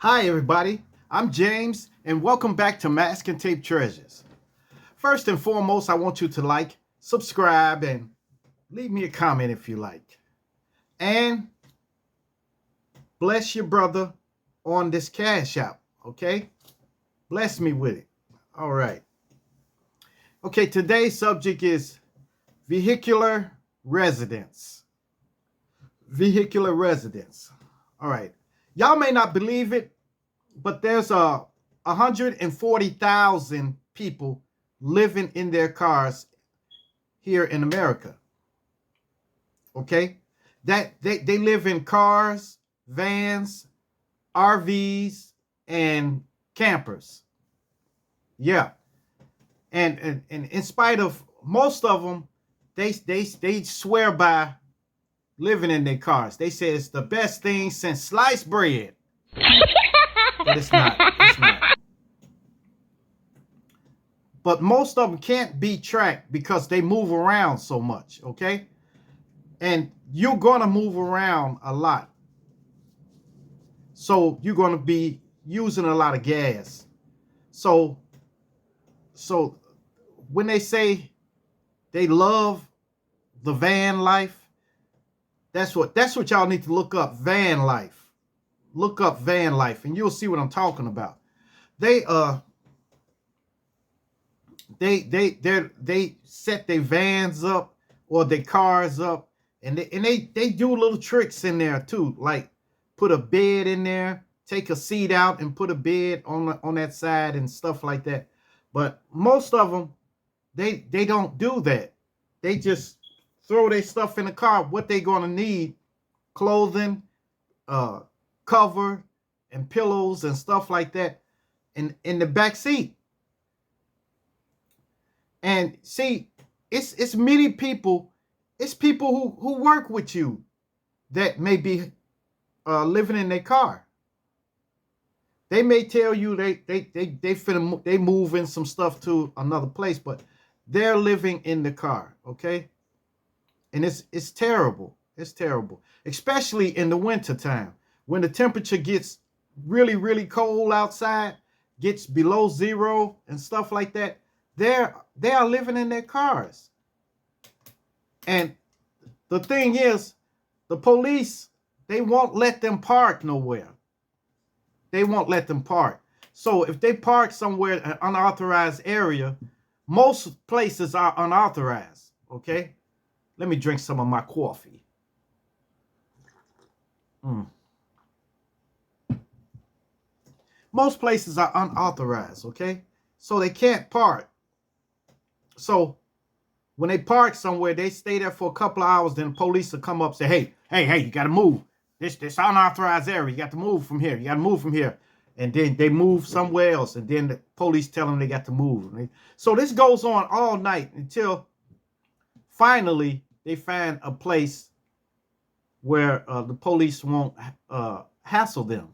Hi, everybody. I'm James, and welcome back to Mask and Tape Treasures. First and foremost, I want you to like, subscribe, and leave me a comment if you like. And bless your brother on this cash app, okay? Bless me with it. All right. Okay, today's subject is vehicular residence. Vehicular residence. All right. Y'all may not believe it, but there's 140,000 people living in their cars here in America. Okay? That they live in cars, vans, RVs, and campers. Yeah. And in spite of most of them, they swear by living in their cars. They say it's the best thing since sliced bread. But it's not. It's not. But most of them can't be tracked because they move around so much, okay? And you're going to move around a lot. So you're going to be using a lot of gas. So when they say they love the van life, that's what y'all need to look up, van life. Look up van life and you'll see what I'm talking about. They set their vans up or their cars up, and they do little tricks in there too, like put a bed in there, take a seat out and put a bed on that side and stuff like that. But most of them, they don't do that. They just throw their stuff in the car, what they gonna need, clothing, cover, and pillows and stuff like that in the back seat. And see, it's many people, it's people who work with you that may be living in their car. They may tell you they moving some stuff to another place, but they're living in the car, okay? And it's terrible. It's terrible, especially in the winter time when the temperature gets really, really cold outside, gets below zero and stuff like that. They are living in their cars. And the thing is, the police, they won't let them park nowhere. They won't let them park. So if they park somewhere in an unauthorized area, most places are unauthorized, okay? Let me drink some of my coffee. Most places are unauthorized, okay? So they can't park. So when they park somewhere, they stay there for a couple of hours, then the police will come up and say, hey, you got to move. This unauthorized area, you got to move from here. You got to move from here. And then they move somewhere else, and then the police tell them they got to move. So this goes on all night until finally they find a place where the police won't hassle them,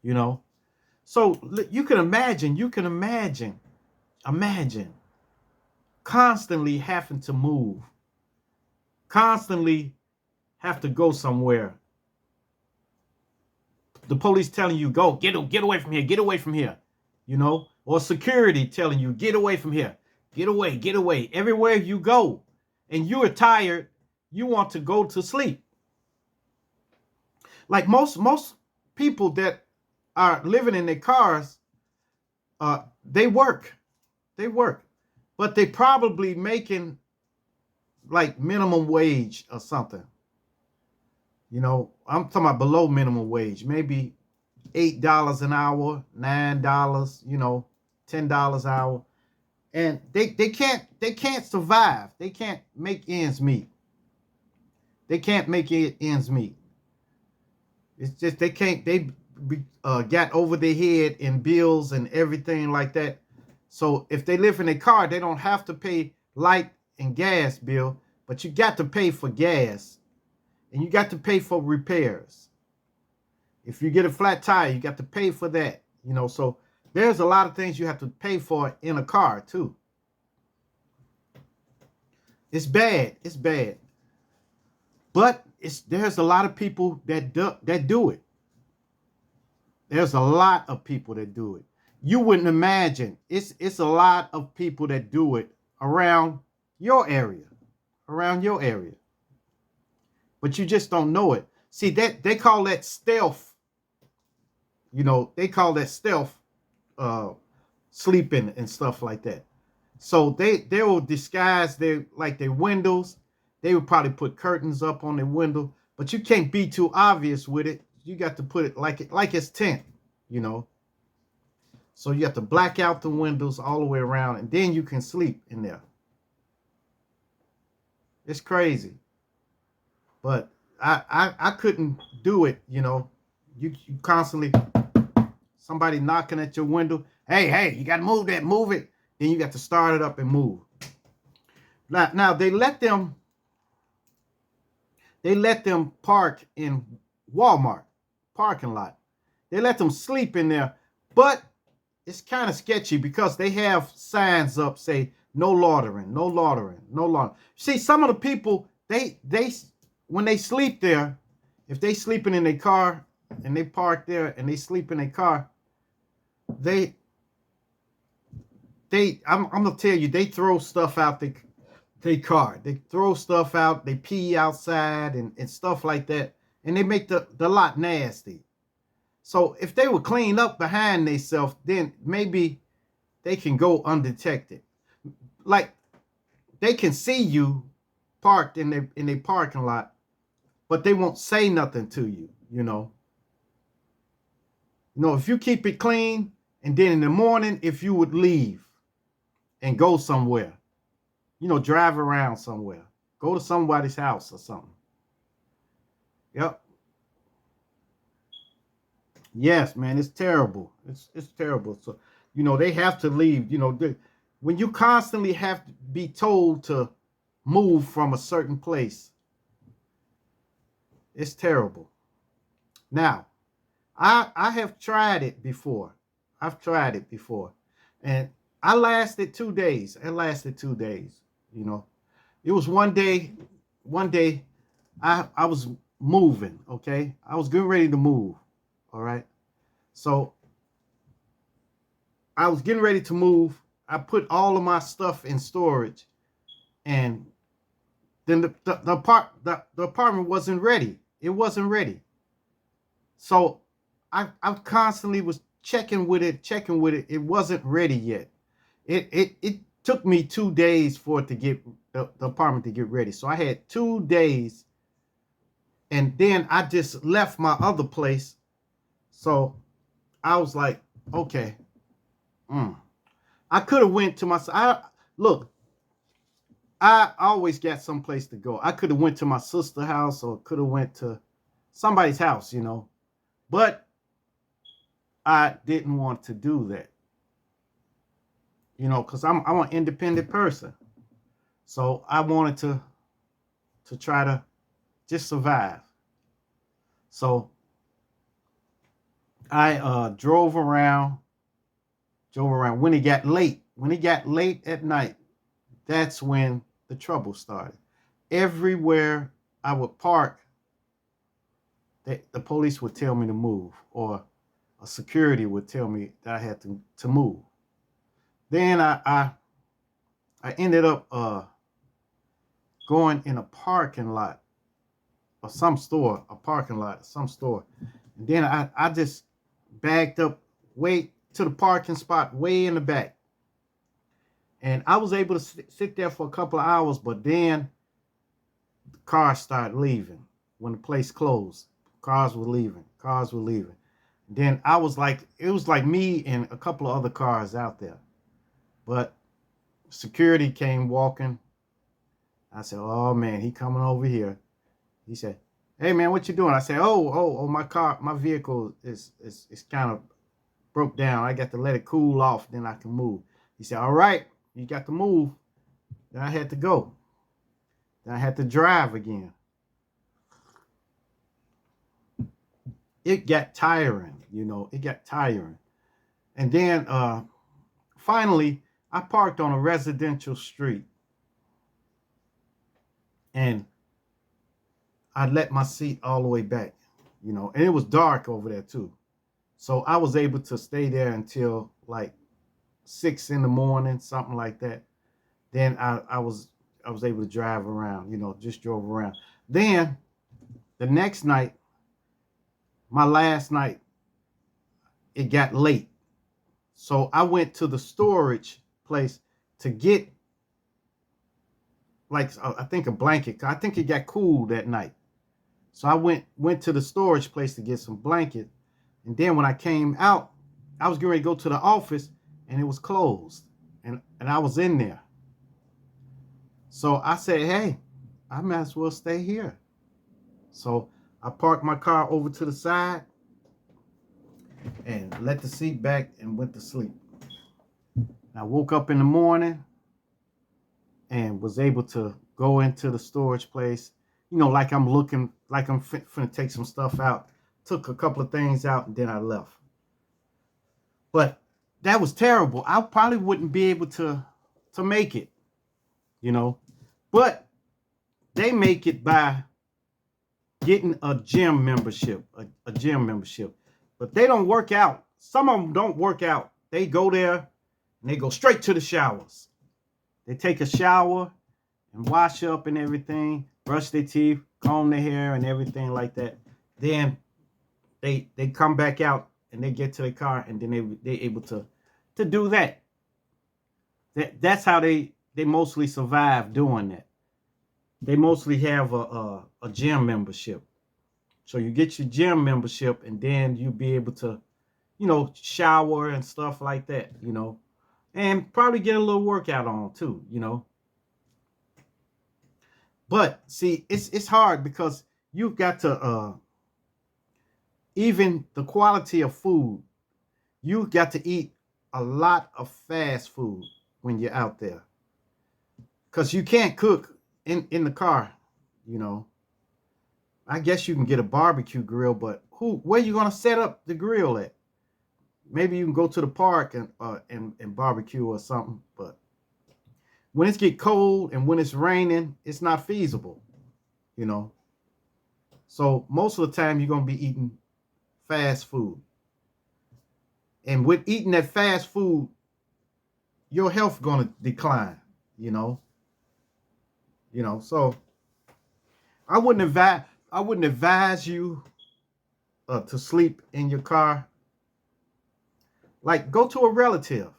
you know. So you can imagine constantly having to move, constantly have to go somewhere. The police telling you, go, get away from here, you know, or security telling you, get away from here, get away. Everywhere you go and you are tired, you want to go to sleep. Like most people that are living in their cars, they work, but they probably making like minimum wage or something. You know, I'm talking about below minimum wage, maybe $8 an hour, $9, you know, $10 an hour. And they can't survive. They can't make ends meet. It's just they got over their head in bills and everything like that. So if they live in a car, they don't have to pay light and gas bill, but you got to pay for gas. And you got to pay for repairs. If you get a flat tire, you got to pay for that. You know, so there's a lot of things you have to pay for in a car too. It's bad. It's bad. But there's a lot of people that do it. There's a lot of people that do it. You wouldn't imagine. It's a lot of people that do it around your area, around your area. But you just don't know it. See, that they call that stealth. They call that stealth uh sleeping and stuff like that. So they will disguise their windows. They would probably put curtains up on their window, but you can't be too obvious with it. You got to put it like it's tent, you know. So you have to black out the windows all the way around, and then you can sleep in there. It's crazy, but I couldn't do it. You constantly somebody knocking at your window. Hey, you got to move it. Then you got to start it up and move. Now they let them park in Walmart parking lot. They let them sleep in there, but it's kind of sketchy because they have signs up say no loitering, no loitering, no loitering. See, some of the people they when they sleep there, if they sleeping in their car and they park there and they sleep in their car, they I'm gonna tell you, they throw stuff out they car. They throw stuff out, they pee outside and stuff like that. And they make the lot nasty. So if they would clean up behind themselves, then maybe they can go undetected. Like they can see you parked in their parking lot, but they won't say nothing to you, if you keep it clean, and then in the morning, if you would leave and go somewhere, drive around somewhere, go to somebody's house or something. Yep. Yes, man, it's terrible. It's terrible. So, they have to leave. When you constantly have to be told to move from a certain place, it's terrible. Now, I have tried it before. I've tried it before, and I lasted 2 days. It lasted 2 days. It was one day. One day, I was moving. Okay, I was getting ready to move. All right. So I was getting ready to move. I put all of my stuff in storage, and then the apartment wasn't ready. It wasn't ready. So I constantly was checking with it. It wasn't ready yet. It took me 2 days for it to get the apartment to get ready. So I had 2 days, and then I just left my other place. So I was like, okay, I could have went to look. I always got someplace to go. I could have went to my sister's house or could have went to somebody's house, but I didn't want to do that, because I'm an independent person. So I wanted to try to just survive. So I drove around. When it got late. When it got late at night, that's when the trouble started. Everywhere I would park, the police would tell me to move, or a security would tell me that I had to move. Then I ended up going in a parking lot of some store, And then I just backed up way to the parking spot way in the back. And I was able to sit there for a couple of hours, but then the cars started leaving when the place closed. Cars were leaving. Then it was like me and a couple of other cars out there. But security came walking. I said, oh man, he coming over here. He said, hey man, what you doing? I said, oh, my vehicle is kind of broke down. I got to let it cool off, then I can move. He said, all right, you got to move. Then I had to go. Then I had to drive again. It got tiring, it got tiring. And then finally, I parked on a residential street. And I let my seat all the way back, and it was dark over there too. So I was able to stay there until like 6 in the morning, something like that. Then I was able to drive around, just drove around. Then the next night, my last night, it got late. So I went to the storage place to get like I think a blanket. I think it got cool that night. So I went to the storage place to get some blanket. And then when I came out, I was getting ready to go to the office and it was closed. And I was in there. So I said, hey, I might as well stay here. So I parked my car over to the side and let the seat back and went to sleep. I woke up in the morning and was able to go into the storage place, like I'm looking, like I'm finna take some stuff out. Took a couple of things out and then I left. But that was terrible. I probably wouldn't be able to make it, But they make it by getting a gym membership, a gym membership. But they don't work out. Some of them don't work out. They go there and they go straight to the showers. They take a shower and wash up and everything, brush their teeth, comb their hair and everything like that. Then they come back out and they get to their car and then they're able to do that. That's how they mostly survive doing that. They mostly have a gym membership. So you get your gym membership and then you'll be able to, shower and stuff like that, and probably get a little workout on too, But see, it's hard because you've got to even the quality of food, you've got to eat a lot of fast food when you're out there. Because you can't cook in the car, I guess you can get a barbecue grill, but where you gonna set up the grill at? Maybe you can go to the park and barbecue or something, but when it's get cold and when it's raining, it's not feasible, So most of the time you're gonna be eating fast food. And with eating that fast food, your health gonna decline, So I wouldn't advise you to sleep in your car. Like, go to a relative.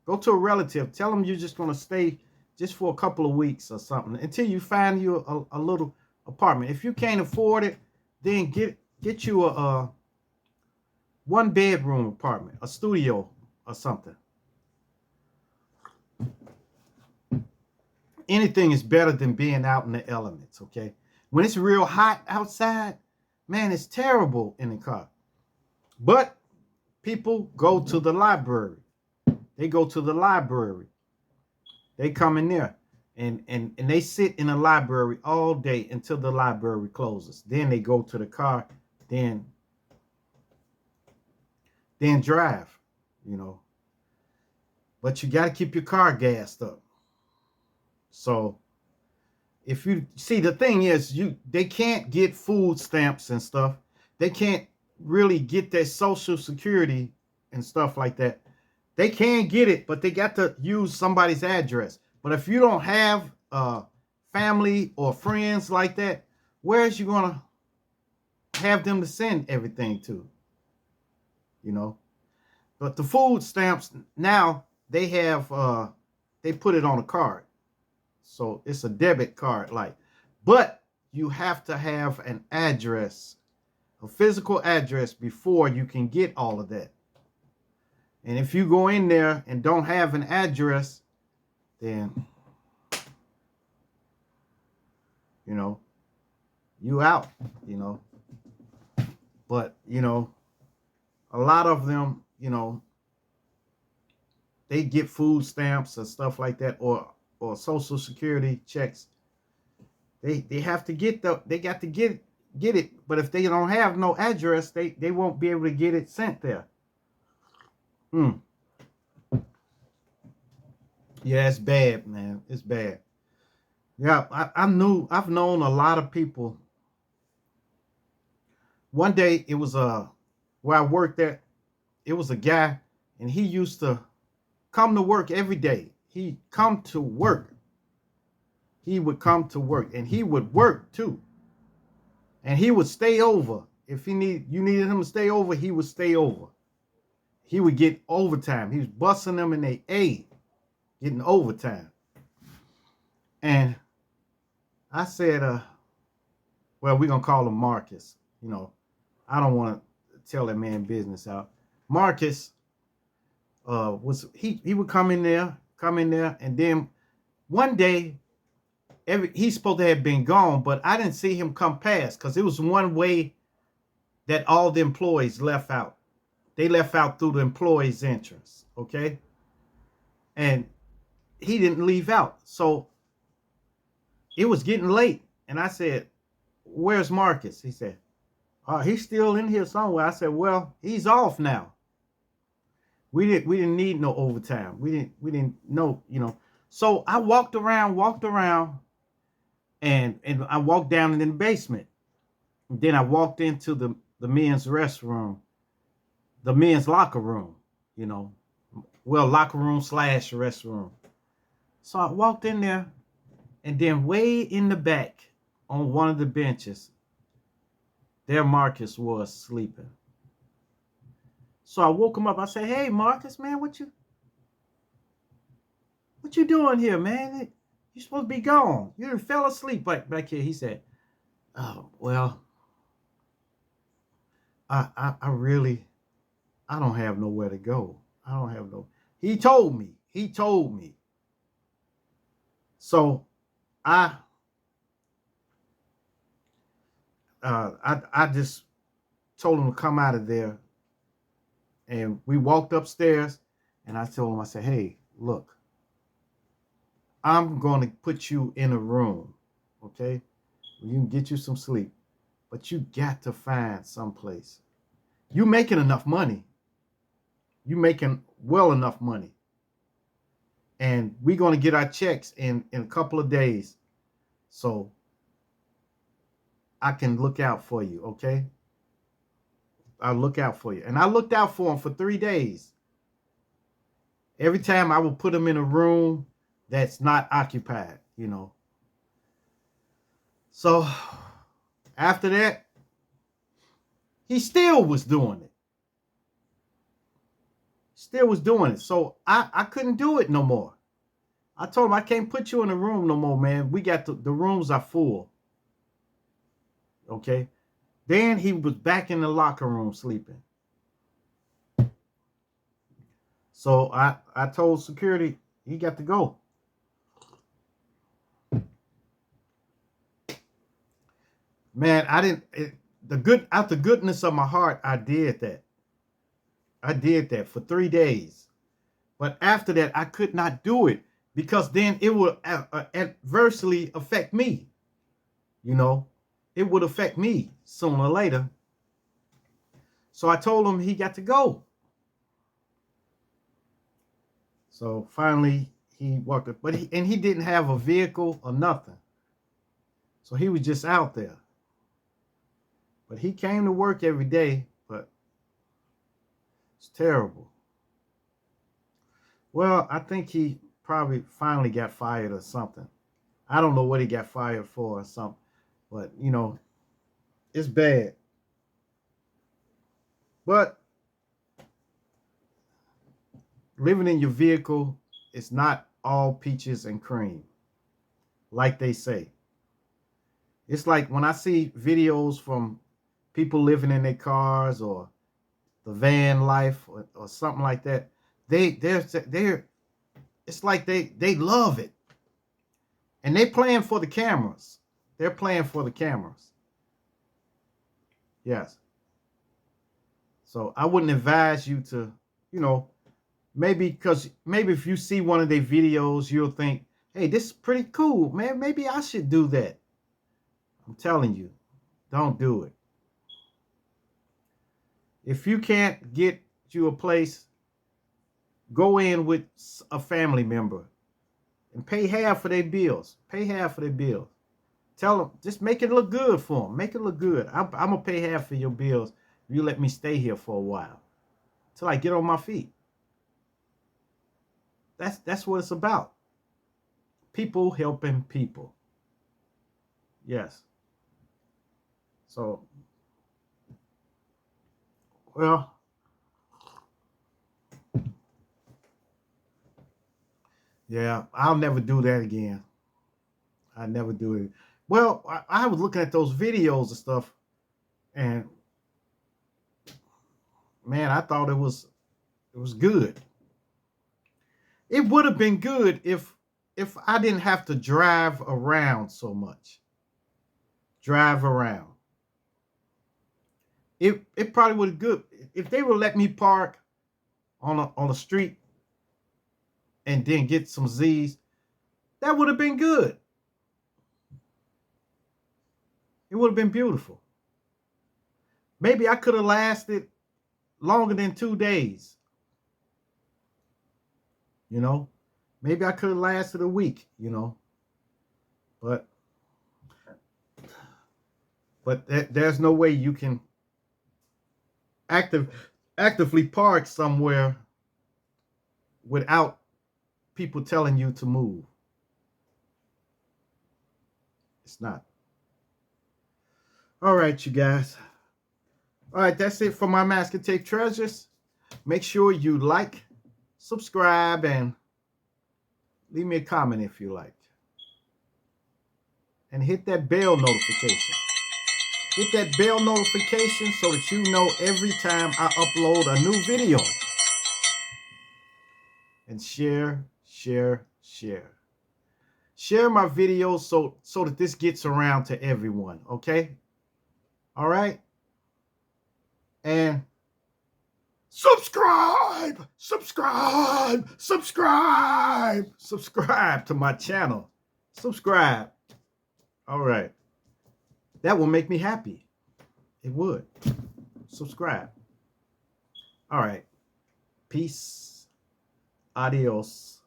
Go to a relative. Tell them you're just gonna stay just for a couple of weeks or something until you find you a little apartment. If you can't afford it, then get you a 1-bedroom apartment, a studio or something. Anything is better than being out in the elements, okay? When it's real hot outside, man, it's terrible in the car. But people go to the library. They go to the library. They come in there and they sit in the library all day until the library closes. Then they go to the car, then drive, But you got to keep your car gassed up. So if you see, the thing is, they can't get food stamps and stuff. They can't really get their Social Security and stuff like that. They can get it, but they got to use somebody's address. But if you don't have family or friends like that, where's you gonna have them to send everything to? But the food stamps now, they have they put it on a card. So it's a debit card like. But you have to have an address, a physical address, before you can get all of that. And if you go in there and don't have an address, then, you out, But, a lot of them, they get food stamps and stuff like that, or Social Security checks. They have to they got to get it. But if they don't have no address, they won't be able to get it sent there. Yeah, it's bad, man. It's bad. Yeah, I've known a lot of people. One day it was where I worked at, it was a guy, and he used to come to work every day. He come to work. He would come to work, and he would work too. And he would stay over. If you needed him to stay over, he would stay over. He would get overtime. He was busting them in their A, getting overtime. And I said, well, we're gonna call him Marcus. You know, I don't want to tell that man business out. Marcus was he would come in there, and then one day he's supposed to have been gone, but I didn't see him come past because it was one way that all the employees left out. They left out through the employees' entrance, okay? And he didn't leave out. So it was getting late. And I said, where's Marcus? He said, he's still in here somewhere. I said, well, he's off now. We didn't need no overtime. We didn't know, you know. So I walked around, and I walked down in the basement. And then I walked into the men's restroom, the men's locker room, you know. Well, locker room / restroom. So I walked in there, and then way in the back on one of the benches, there Marcus was sleeping. So I woke him up. I said, hey, Marcus, man, what you doing here, man? You're supposed to be gone. You fell asleep back here. He said, oh, well, I really, I don't have nowhere to go. I don't have no. He told me. So I just told him to come out of there. And we walked upstairs, and I told him, I said, hey, look, I'm going to put you in a room, okay? You can get you some sleep, but you got to find someplace. You making enough money. You making well enough money. And we're going to get our checks in a couple of days. So I can look out for you, okay? I'll look out for you. And I looked out for him for 3 days. Every time I would put him in a room that's not occupied, you know. So after that, he still was doing it. So I couldn't do it no more. I told him, I can't put you in a room no more, man. We got the rooms are full. Okay. Then he was back in the locker room sleeping. So I told security he got to go. Man, out the goodness of my heart, I did that. I did that for 3 days. But after that, I could not do it because then it would adversely affect me. You know, it would affect me sooner or later. So I told him he got to go. So finally he walked up, but he didn't have a vehicle or nothing. So he was just out there. But he came to work every day, but it's terrible. Well, I think he probably finally got fired or something. I don't know what he got fired for or something, but you know, it's bad. But living in your vehicle is not all peaches and cream, like they say. It's like when I see videos from people living in their cars or the van life or something like that, they're it's like they love it. And they playing for the cameras. They're playing for the cameras. Yes. So I wouldn't advise you to, you know, maybe if you see one of their videos, you'll think, hey, this is pretty cool, man. Maybe I should do that. I'm telling you, don't do it. If you can't get you a place, go in with a family member and pay half of their bills. Pay half of their bills. Tell them, just make it look good for them. Make it look good. I'm going to pay half of your bills. You let me stay here for a while till I get on my feet. That's what it's about. People helping people. Yes. So, well, yeah, I'll never do that again. I never do it. Well, I was looking at those videos and stuff, and man, I thought it was good. It would have been good if I didn't have to drive around so much. Drive around. It probably would have good if they would let me park on a street and then get some Z's. That would have been good. It would have been beautiful. Maybe I could have lasted longer than 2 days. You know, maybe I could have lasted a week. But there's no way you can actively park somewhere without people telling you to move. It's not. All right, you guys. All right, that's it for my Masking Tape Treasures. Make sure you like, subscribe, and leave me a comment if you like. And hit that bell notification. Hit that bell notification so that you know every time I upload a new video. And share, share, share. Share my videos so that this gets around to everyone, okay? All right? And subscribe to my channel. Subscribe. All right. That will make me happy. It would. Subscribe. All right. Peace. Adios.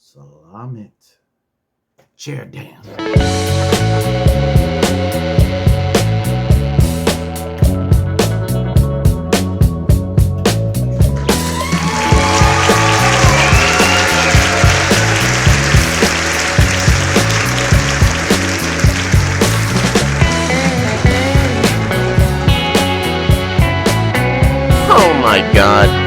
Salamat. Chair dance. Oh my God.